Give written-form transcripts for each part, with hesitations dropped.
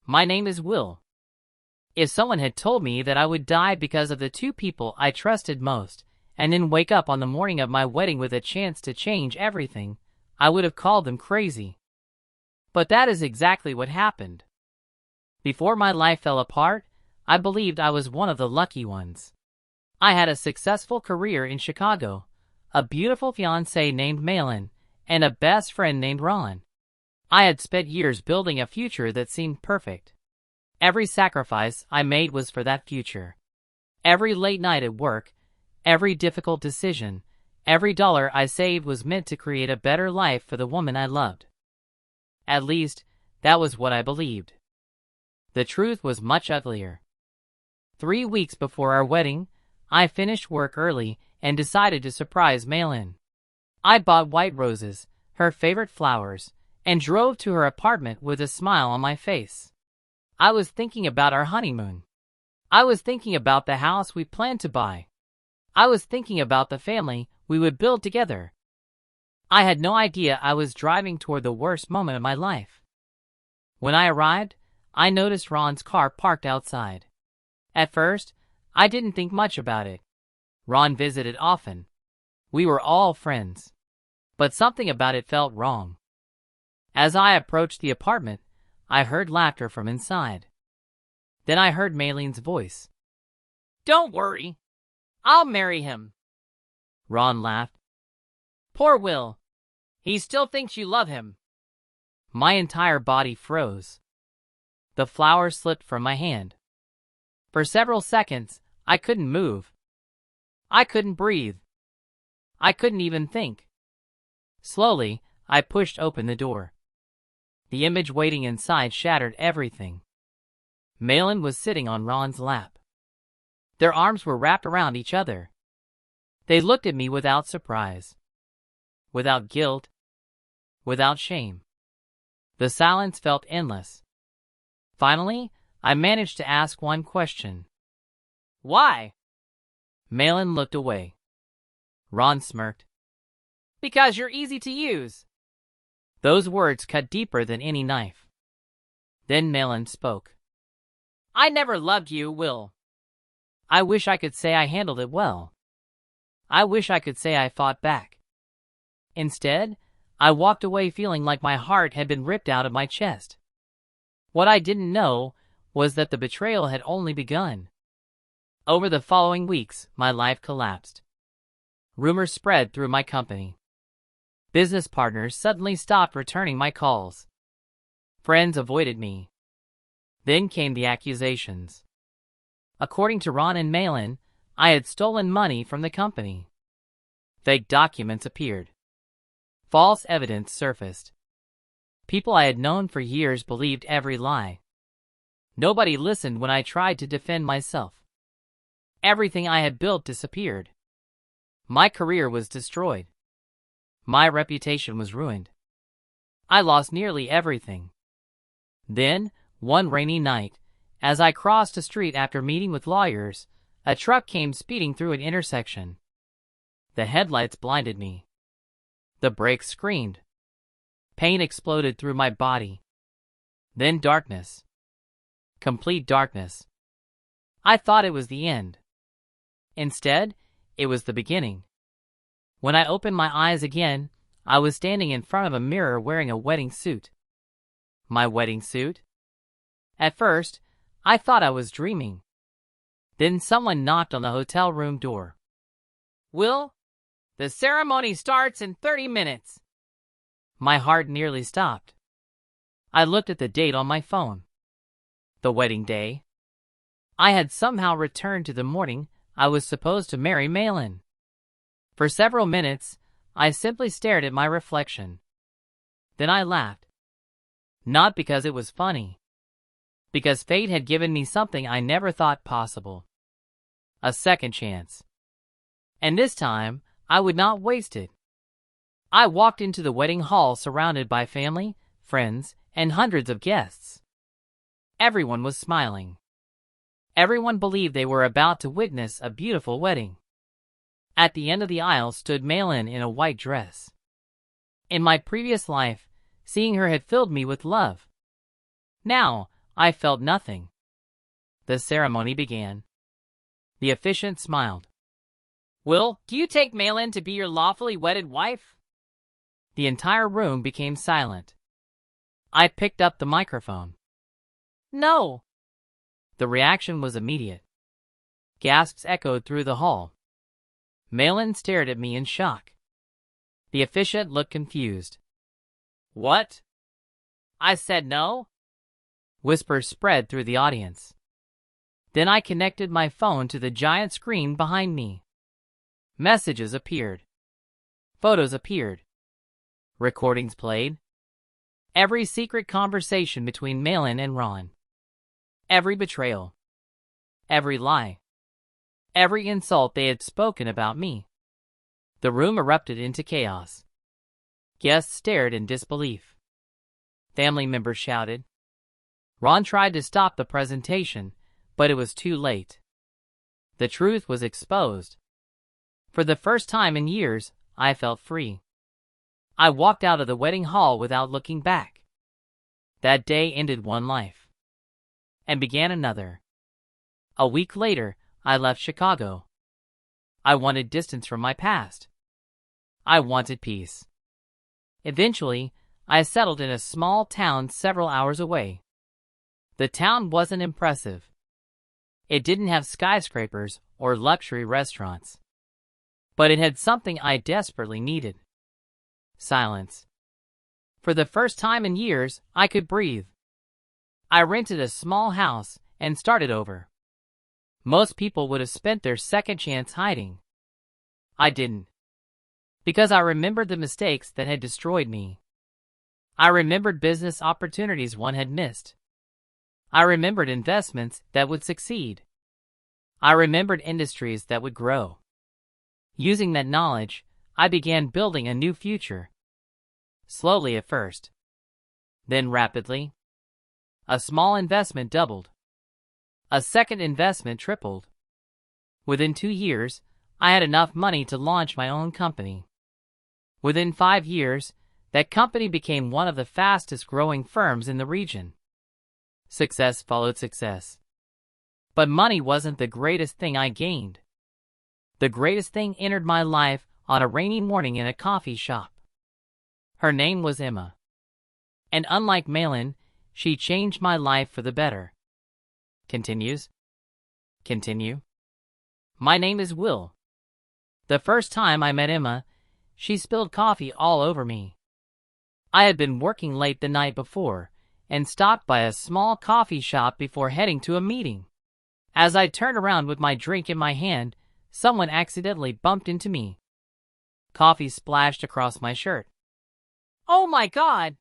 My name is Will. If someone had told me that I would die because of the two people I trusted most, and then wake up on the morning of my wedding with a chance to change everything, I would have called them crazy. But that is exactly what happened. Before my life fell apart, I believed I was one of the lucky ones. I had a successful career in Chicago, a beautiful fiancée named Meilin, and a best friend named Ron. I had spent years building a future that seemed perfect. Every sacrifice I made was for that future. Every late night at work, every difficult decision, every dollar I saved was meant to create a better life for the woman I loved. At least, that was what I believed. The truth was much uglier. 3 weeks before our wedding, I finished work early and decided to surprise Meilin. I bought white roses, her favorite flowers, and drove to her apartment with a smile on my face. I was thinking about our honeymoon. I was thinking about the house we planned to buy. I was thinking about the family we would build together. I had no idea I was driving toward the worst moment of my life. When I arrived, I noticed Ron's car parked outside. At first, I didn't think much about it. Ron visited often. We were all friends. But something about it felt wrong. As I approached the apartment, I heard laughter from inside. Then I heard Meilin's voice. "Don't worry. I'll marry him." Ron laughed. "Poor Will. He still thinks you love him." My entire body froze. The flower slipped from my hand. For several seconds, I couldn't move. I couldn't breathe. I couldn't even think. Slowly, I pushed open the door. The image waiting inside shattered everything. Meilin was sitting on Ron's lap. Their arms were wrapped around each other. They looked at me without surprise, without guilt, without shame. The silence felt endless. Finally, I managed to ask one question. "Why?" Meilin looked away. Ron smirked. "Because you're easy to use." Those words cut deeper than any knife. Then Meilin spoke. "I never loved you, Will. I wish I could say I handled it well. I wish I could say I fought back. Instead, I walked away feeling like my heart had been ripped out of my chest. What I didn't know was that the betrayal had only begun. Over the following weeks, my life collapsed. Rumors spread through my company. Business partners suddenly stopped returning my calls. Friends avoided me. Then came the accusations. According to Ron and Meilin, I had stolen money from the company. Fake documents appeared. False evidence surfaced. People I had known for years believed every lie. Nobody listened when I tried to defend myself. Everything I had built disappeared. My career was destroyed. My reputation was ruined. I lost nearly everything. Then, one rainy night, as I crossed a street after meeting with lawyers, a truck came speeding through an intersection. The headlights blinded me. The brakes screamed. Pain exploded through my body. Then darkness. Complete darkness. I thought it was the end. Instead, it was the beginning. When I opened my eyes again, I was standing in front of a mirror wearing a wedding suit. My wedding suit? At first, I thought I was dreaming. Then someone knocked on the hotel room door. "Will, the ceremony starts in 30 minutes. My heart nearly stopped. I looked at the date on my phone. The wedding day. I had somehow returned to the morning I was supposed to marry Meilin. For several minutes, I simply stared at my reflection. Then I laughed. Not because it was funny. Because fate had given me something I never thought possible. A second chance. And this time, I would not waste it. I walked into the wedding hall surrounded by family, friends, and hundreds of guests. Everyone was smiling. Everyone believed they were about to witness a beautiful wedding. At the end of the aisle stood Meilin in a white dress. In my previous life, seeing her had filled me with love. Now, I felt nothing. The ceremony began. The officiant smiled. "Will, do you take Meilin to be your lawfully wedded wife?" The entire room became silent. I picked up the microphone. "No." The reaction was immediate. Gasps echoed through the hall. Meilin stared at me in shock. The officiant looked confused. "What?" I said no. Whispers spread through the audience. Then I connected my phone to the giant screen behind me. Messages appeared. Photos appeared. Recordings played. Every secret conversation between Meilin and Ron. Every betrayal. Every lie. Every insult they had spoken about me. The room erupted into chaos. Guests stared in disbelief. Family members shouted. Ron tried to stop the presentation, but it was too late. The truth was exposed. For the first time in years, I felt free. I walked out of the wedding hall without looking back. That day ended one life. And began another. A week later, I left Chicago. I wanted distance from my past. I wanted peace. Eventually, I settled in a small town several hours away. The town wasn't impressive. It didn't have skyscrapers or luxury restaurants. But it had something I desperately needed. Silence. For the first time in years, I could breathe. I rented a small house and started over. Most people would have spent their second chance hiding. I didn't. Because I remembered the mistakes that had destroyed me. I remembered business opportunities one had missed. I remembered investments that would succeed. I remembered industries that would grow. Using that knowledge, I began building a new future. Slowly at first. Then rapidly. A small investment doubled. A second investment tripled. Within 2 years, I had enough money to launch my own company. Within 5 years, that company became one of the fastest growing firms in the region. Success followed success. But money wasn't the greatest thing I gained. The greatest thing entered my life on a rainy morning in a coffee shop. Her name was Emma. And unlike Meilin, she changed my life for the better. Continues. Continue. My name is Will. The first time I met Emma, she spilled coffee all over me. I had been working late the night before and stopped by a small coffee shop before heading to a meeting. As I turned around with my drink in my hand, someone accidentally bumped into me. Coffee splashed across my shirt. "Oh my God!"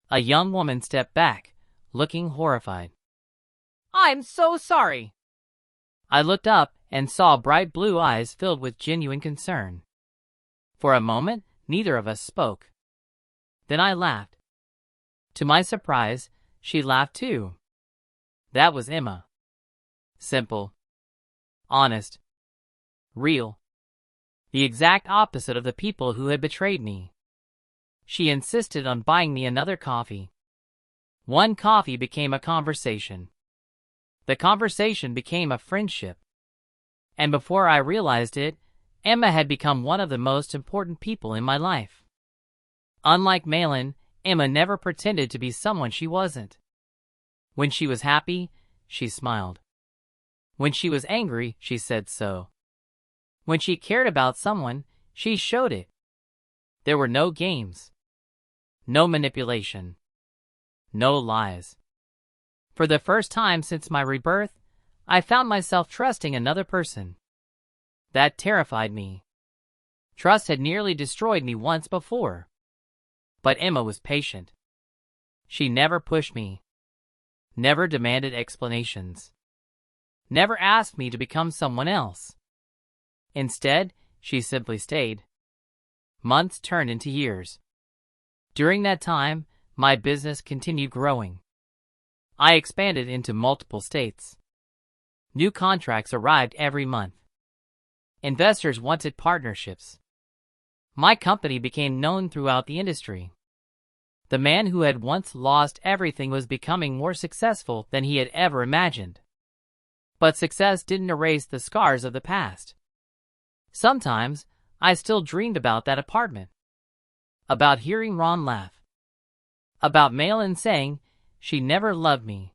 A young woman stepped back, looking horrified. "I'm so sorry." I looked up and saw bright blue eyes filled with genuine concern. For a moment, neither of us spoke. Then I laughed. To my surprise, she laughed too. That was Emma. Simple. Honest. Real. The exact opposite of the people who had betrayed me. She insisted on buying me another coffee. One coffee became a conversation. The conversation became a friendship. And before I realized it, Emma had become one of the most important people in my life. Unlike Meilin, Emma never pretended to be someone she wasn't. When she was happy, she smiled. When she was angry, she said so. When she cared about someone, she showed it. There were no games. No manipulation. No lies. For the first time since my rebirth, I found myself trusting another person. That terrified me. Trust had nearly destroyed me once before. But Emma was patient. She never pushed me. Never demanded explanations. Never asked me to become someone else. Instead, she simply stayed. Months turned into years. During that time, my business continued growing. I expanded into multiple states. New contracts arrived every month. Investors wanted partnerships. My company became known throughout the industry. The man who had once lost everything was becoming more successful than he had ever imagined. But success didn't erase the scars of the past. Sometimes, I still dreamed about that apartment. About hearing Ron laugh. About Meilin saying she never loved me.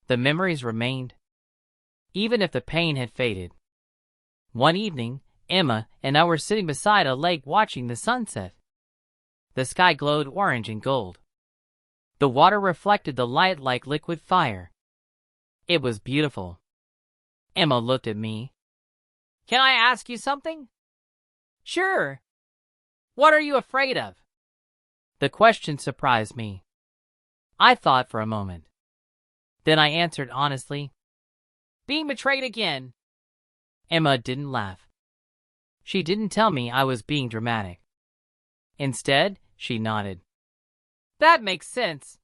The memories remained, even if the pain had faded. One evening, Emma and I were sitting beside a lake watching the sunset. The sky glowed orange and gold. The water reflected the light like liquid fire. It was beautiful. Emma looked at me. "Can I ask you something?" "Sure." "What are you afraid of?" The question surprised me. I thought for a moment. Then I answered honestly, "Being betrayed again." Emma didn't laugh. She didn't tell me I was being dramatic. Instead, she nodded. "That makes sense."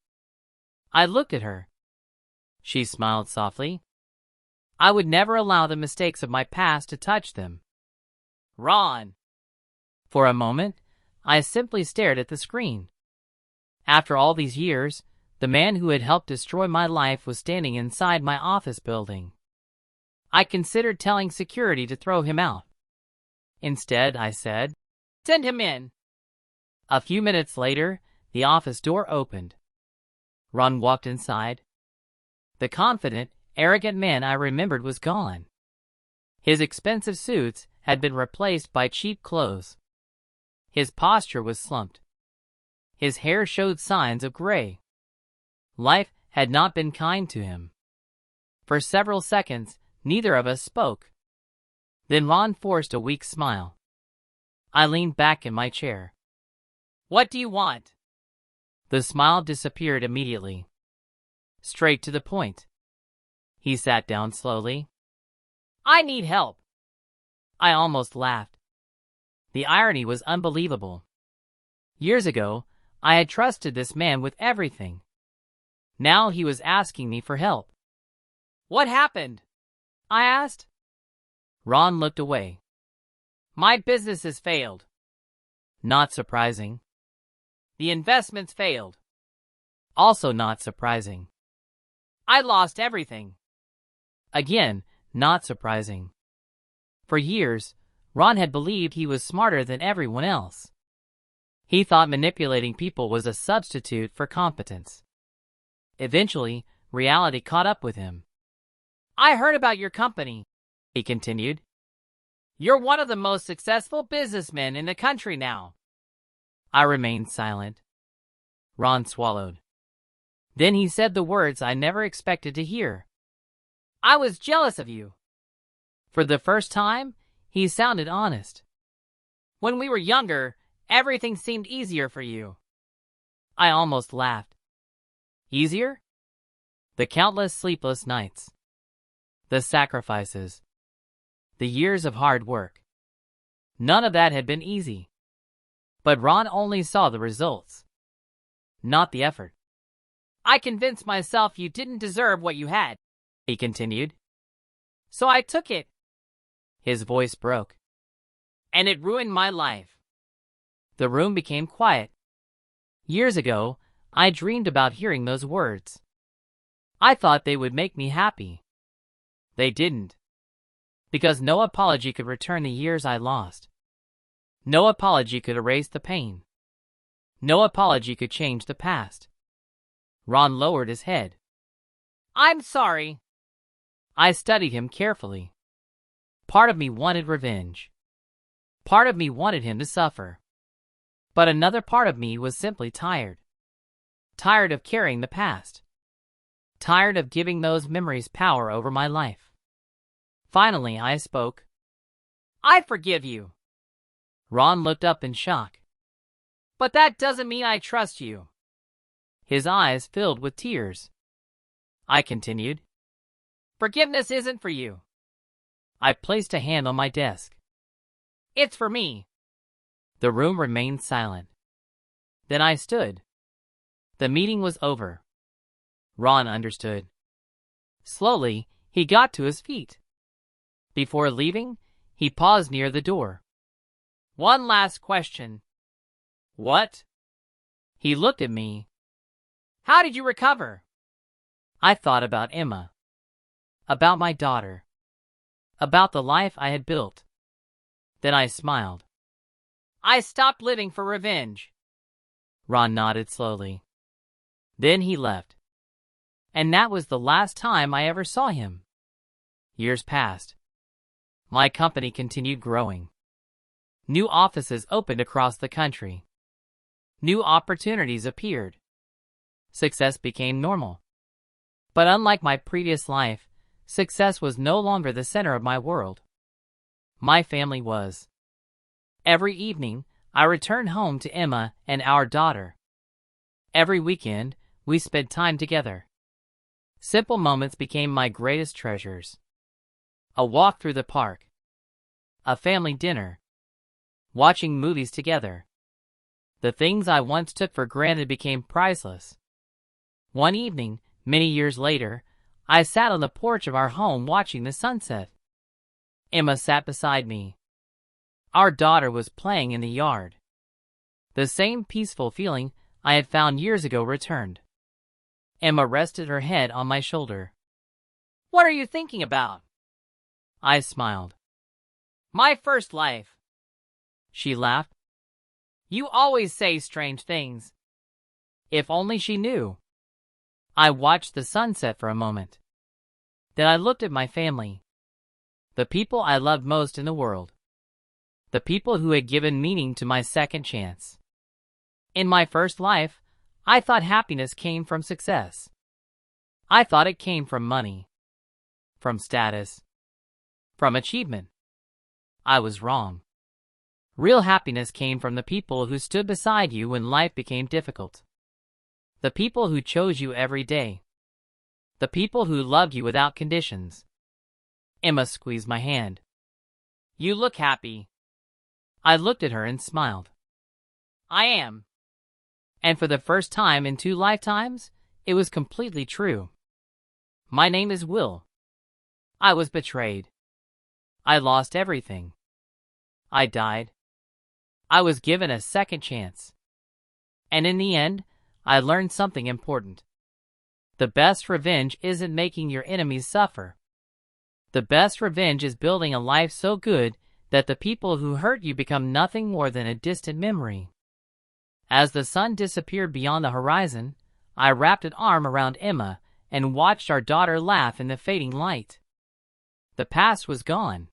I looked at her. She smiled softly. I would never allow the mistakes of my past to touch them. "Ron." For a moment, I simply stared at the screen. After all these years, the man who had helped destroy my life was standing inside my office building. I considered telling security to throw him out. Instead, I said, "Send him in." A few minutes later, the office door opened. Ron walked inside. The confident, arrogant man I remembered was gone. His expensive suits had been replaced by cheap clothes. His posture was slumped. His hair showed signs of gray. Life had not been kind to him. For several seconds, neither of us spoke. Then Ron forced a weak smile. I leaned back in my chair. "What do you want?" The smile disappeared immediately. Straight to the point. He sat down slowly. "I need help." I almost laughed. The irony was unbelievable. Years ago, I had trusted this man with everything. Now he was asking me for help. "What happened?" I asked. Ron looked away. "My business has failed." Not surprising. "The investments failed." Also not surprising. "I lost everything." Again, not surprising. For years, Ron had believed he was smarter than everyone else. He thought manipulating people was a substitute for competence. Eventually, reality caught up with him. "I heard about your company," he continued. "You're one of the most successful businessmen in the country now." I remained silent. Ron swallowed. Then he said the words I never expected to hear. "I was jealous of you." For the first time, he sounded honest. "When we were younger, everything seemed easier for you." I almost laughed. Easier? The countless sleepless nights. The sacrifices. The years of hard work. None of that had been easy. But Ron only saw the results, not the effort. "I convinced myself you didn't deserve what you had," he continued. "So I took it." His voice broke. "And it ruined my life." The room became quiet. Years ago, I dreamed about hearing those words. I thought they would make me happy. They didn't. Because no apology could return the years I lost. No apology could erase the pain. No apology could change the past. Ron lowered his head. "I'm sorry." I studied him carefully. Part of me wanted revenge. Part of me wanted him to suffer. But another part of me was simply tired. Tired of carrying the past. Tired of giving those memories power over my life. Finally, I spoke. "I forgive you." Ron looked up in shock. "But that doesn't mean I trust you." His eyes filled with tears. I continued. "Forgiveness isn't for you." I placed a hand on my desk. "It's for me." The room remained silent. Then I stood. The meeting was over. Ron understood. Slowly, he got to his feet. Before leaving, he paused near the door. "One last question." "What?" He looked at me. How did you recover? I thought about Emma, about my daughter, about the life I had built. Then I smiled. I stopped living for revenge. Ron nodded slowly. Then he left. And that was the last time I ever saw him. Years passed. My company continued growing. New offices opened across the country. New opportunities appeared. Success became normal. But unlike my previous life, success was no longer the center of my world. My family was. Every evening, I returned home to Emma and our daughter. Every weekend, we spent time together. Simple moments became my greatest treasures. A walk through the park. A family dinner. Watching movies together. The things I once took for granted became priceless. One evening, many years later, I sat on the porch of our home watching the sunset. Emma sat beside me. Our daughter was playing in the yard. The same peaceful feeling I had found years ago returned. Emma rested her head on my shoulder. What are you thinking about? I smiled. My first life. She laughed. You always say strange things. If only she knew. I watched the sunset for a moment. Then I looked at my family. The people I loved most in the world. The people who had given meaning to my second chance. In my first life, I thought happiness came from success. I thought it came from money, from status, from achievement. I was wrong. Real happiness came from the people who stood beside you when life became difficult. The people who chose you every day. The people who loved you without conditions. Emma squeezed my hand. You look happy. I looked at her and smiled. I am. And for the first time in 2 lifetimes, it was completely true. My name is Will. I was betrayed. I lost everything. I died. I was given a second chance. And in the end, I learned something important. The best revenge isn't making your enemies suffer. The best revenge is building a life so good that the people who hurt you become nothing more than a distant memory. As the sun disappeared beyond the horizon, I wrapped an arm around Emma and watched our daughter laugh in the fading light. The past was gone.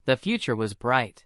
The future was bright.